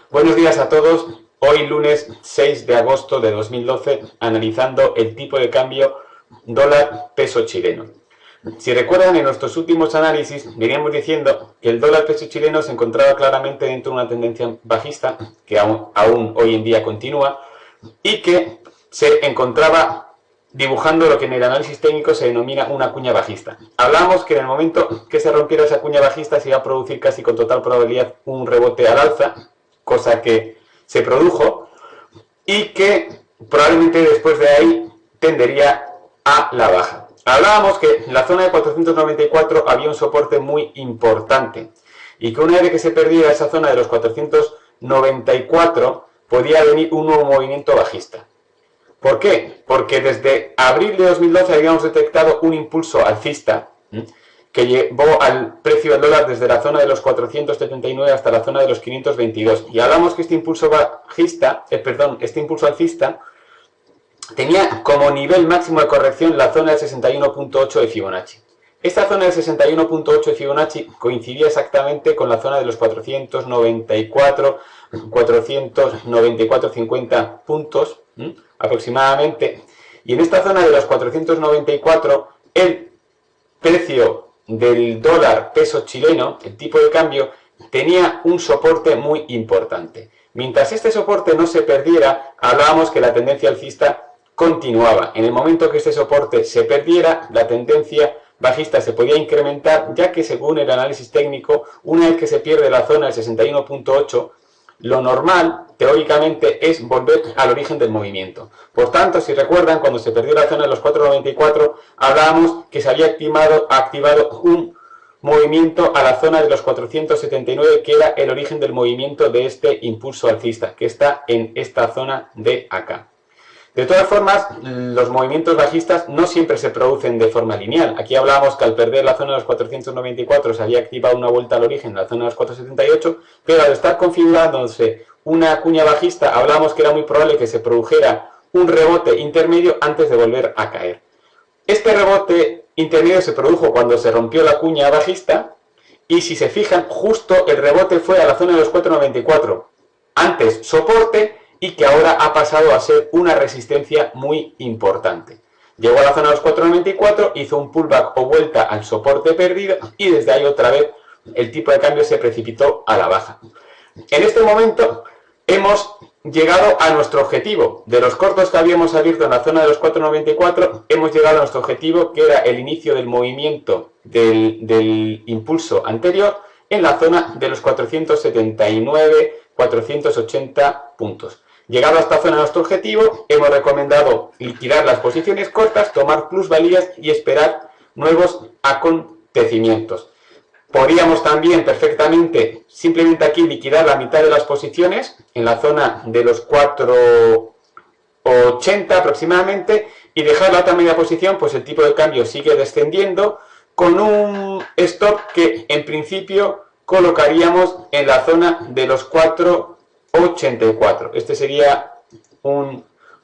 Buenos días a todos. Hoy lunes 6 de agosto de 2012, analizando el tipo de cambio dólar peso chileno. Si recuerdan, en nuestros últimos análisis veníamos diciendo que el dólar peso chileno se encontraba claramente dentro de una tendencia bajista, que aún hoy en día continúa, y que se encontraba dibujando lo que en el análisis técnico se denomina una cuña bajista. Hablábamos que en el momento que se rompiera esa cuña bajista se iba a producir casi con total probabilidad un rebote al alza, cosa que se produjo, y que probablemente después de ahí tendería a la baja. Hablábamos que en la zona de 494 había un soporte muy importante y que una vez que se perdiera esa zona de los 494 podía venir un nuevo movimiento bajista. ¿Por qué? Porque desde abril de 2012 habíamos detectado un impulso alcista que llevó al precio del dólar desde la zona de los 479 hasta la zona de los 522. Y hablamos que este impulso alcista tenía como nivel máximo de corrección la zona del 61.8 de Fibonacci. Esta zona del 61.8 de Fibonacci coincidía exactamente con la zona de los 494-50 puntos aproximadamente. Y en esta zona de los 494 el precio del dólar peso chileno, el tipo de cambio, tenía un soporte muy importante. Mientras este soporte no se perdiera, hablábamos que la tendencia alcista continuaba. En el momento que este soporte se perdiera, la tendencia bajista se podía incrementar, ya que según el análisis técnico, una vez que se pierde la zona del 61.8, lo normal, teóricamente, es volver al origen del movimiento. Por tanto, si recuerdan, cuando se perdió la zona de los 4.94, hablábamos que se había activado un movimiento a la zona de los 479, que era el origen del movimiento de este impulso alcista, que está en esta zona de acá. De todas formas, los movimientos bajistas no siempre se producen de forma lineal. Aquí hablábamos que al perder la zona de los 494 se había activado una vuelta al origen en la zona de los 478, pero al estar configurándose una cuña bajista, hablábamos que era muy probable que se produjera un rebote intermedio antes de volver a caer. Este rebote intermedio se produjo cuando se rompió la cuña bajista y, si se fijan, justo el rebote fue a la zona de los 494. Antes soporte, y que ahora ha pasado a ser una resistencia muy importante. Llegó a la zona de los 4.94, hizo un pullback o vuelta al soporte perdido y desde ahí otra vez el tipo de cambio se precipitó a la baja. En este momento hemos llegado a nuestro objetivo. De los cortos que habíamos abierto en la zona de los 4.94, hemos llegado a nuestro objetivo, que era el inicio del movimiento del impulso anterior en la zona de los 479-480 puntos. Llegado a esta zona de nuestro objetivo, hemos recomendado liquidar las posiciones cortas, tomar plusvalías y esperar nuevos acontecimientos. Podríamos también perfectamente, simplemente aquí, liquidar la mitad de las posiciones en la zona de los 4,80 aproximadamente y dejar la otra media posición, pues el tipo de cambio sigue descendiendo con un stop que en principio colocaríamos en la zona de los 4,84. Este sería un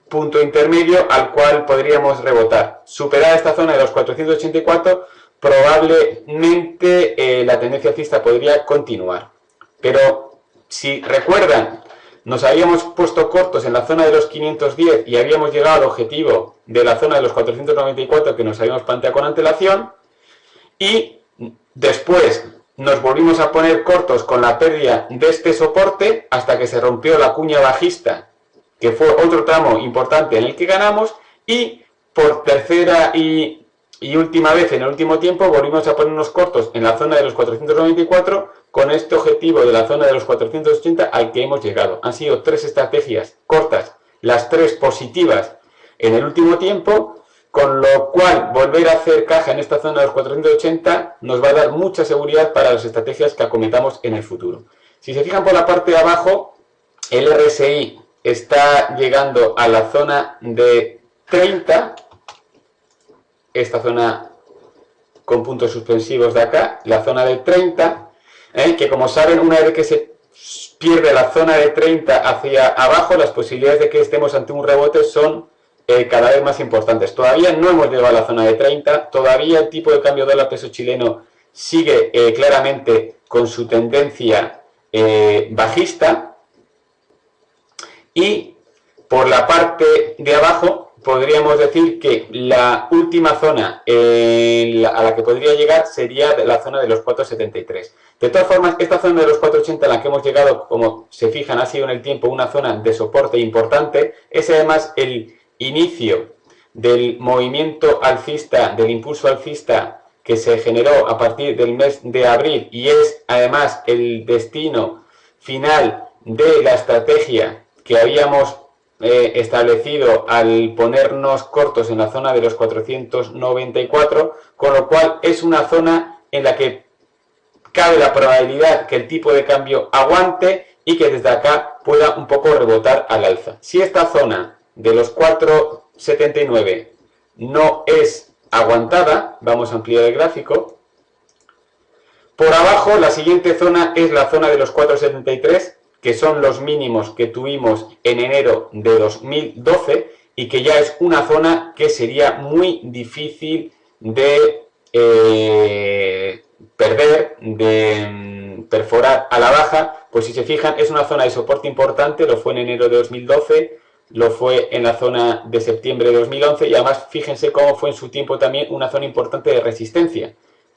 punto intermedio al cual podríamos rebotar. Superar esta zona de los 484, probablemente la tendencia alcista podría continuar. Pero si recuerdan, nos habíamos puesto cortos en la zona de los 510 y habíamos llegado al objetivo de la zona de los 494 que nos habíamos planteado con antelación, y después nos volvimos a poner cortos con la pérdida de este soporte hasta que se rompió la cuña bajista, que fue otro tramo importante en el que ganamos, y por tercera y última vez en el último tiempo volvimos a ponernos cortos en la zona de los 494 con este objetivo de la zona de los 480 al que hemos llegado. Han sido tres estrategias cortas, las tres positivas en el último tiempo, con lo cual volver a hacer caja en esta zona de los 480 nos va a dar mucha seguridad para las estrategias que acometamos en el futuro. Si se fijan por la parte de abajo, el RSI está llegando a la zona de 30, esta zona con puntos suspensivos de acá, la zona de 30, que como saben, una vez que se pierde la zona de 30 hacia abajo, las posibilidades de que estemos ante un rebote son cada vez más importantes. Todavía no hemos llegado a la zona de 30, todavía el tipo de cambio dólar peso chileno sigue claramente con su tendencia bajista, y por la parte de abajo podríamos decir que la última zona a la que podría llegar sería la zona de los 473. De todas formas, esta zona de los 480 a la que hemos llegado, como se fijan, ha sido en el tiempo una zona de soporte importante. Es además el inicio del movimiento alcista, del impulso alcista que se generó a partir del mes de abril, y es además el destino final de la estrategia que habíamos establecido al ponernos cortos en la zona de los 494, con lo cual es una zona en la que cabe la probabilidad que el tipo de cambio aguante y que desde acá pueda un poco rebotar al alza. Si esta zona de los 479 no es aguantada, vamos a ampliar el gráfico, por abajo la siguiente zona es la zona de los 473, que son los mínimos que tuvimos en enero de 2012 y que ya es una zona que sería muy difícil de perder, de perforar a la baja. Pues si se fijan, es una zona de soporte importante, lo fue en enero de 2012, lo fue en la zona de septiembre de 2011 y además fíjense cómo fue en su tiempo también una zona importante de resistencia,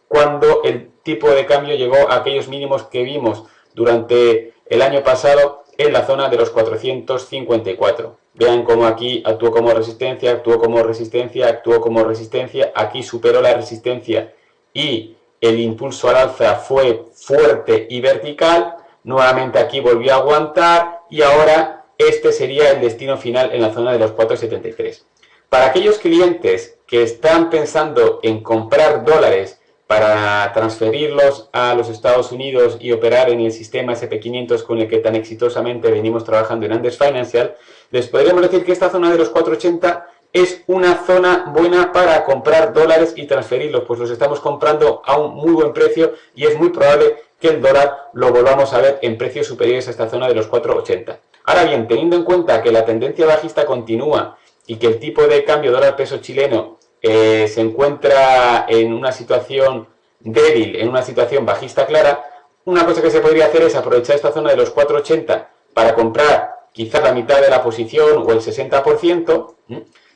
cuando el tipo de cambio llegó a aquellos mínimos que vimos durante el año pasado en la zona de los 454. Vean cómo aquí actuó como resistencia, actuó como resistencia, actuó como resistencia, aquí superó la resistencia y el impulso al alza fue fuerte y vertical, nuevamente aquí volvió a aguantar y ahora este sería el destino final en la zona de los 473. Para aquellos clientes que están pensando en comprar dólares para transferirlos a los Estados Unidos y operar en el sistema SP500 con el que tan exitosamente venimos trabajando en Andes Financial, les podríamos decir que esta zona de los 480 es una zona buena para comprar dólares y transferirlos, pues los estamos comprando a un muy buen precio y es muy probable que el dólar lo volvamos a ver en precios superiores a esta zona de los 480. Ahora bien, teniendo en cuenta que la tendencia bajista continúa y que el tipo de cambio dólar-peso chileno se encuentra en una situación débil, en una situación bajista clara, una cosa que se podría hacer es aprovechar esta zona de los 480 para comprar quizás la mitad de la posición o el 60%,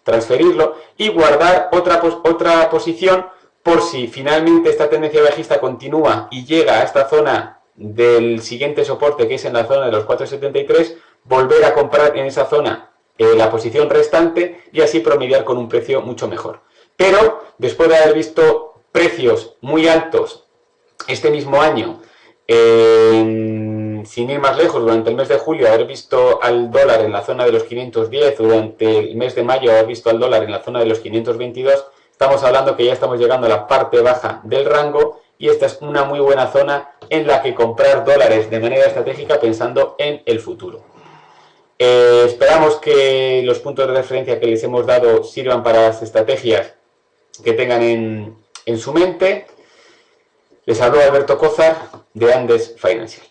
transferirlo y guardar otra posición por si finalmente esta tendencia bajista continúa y llega a esta zona del siguiente soporte, que es en la zona de los 473, volver a comprar en esa zona la posición restante y así promediar con un precio mucho mejor. Pero después de haber visto precios muy altos este mismo año, sin ir más lejos, durante el mes de julio haber visto al dólar en la zona de los 510, durante el mes de mayo haber visto al dólar en la zona de los 522, estamos hablando que ya estamos llegando a la parte baja del rango y esta es una muy buena zona en la que comprar dólares de manera estratégica pensando en el futuro. Esperamos que los puntos de referencia que les hemos dado sirvan para las estrategias que tengan en su mente. Les habló Alberto Cózar de Andes Financial.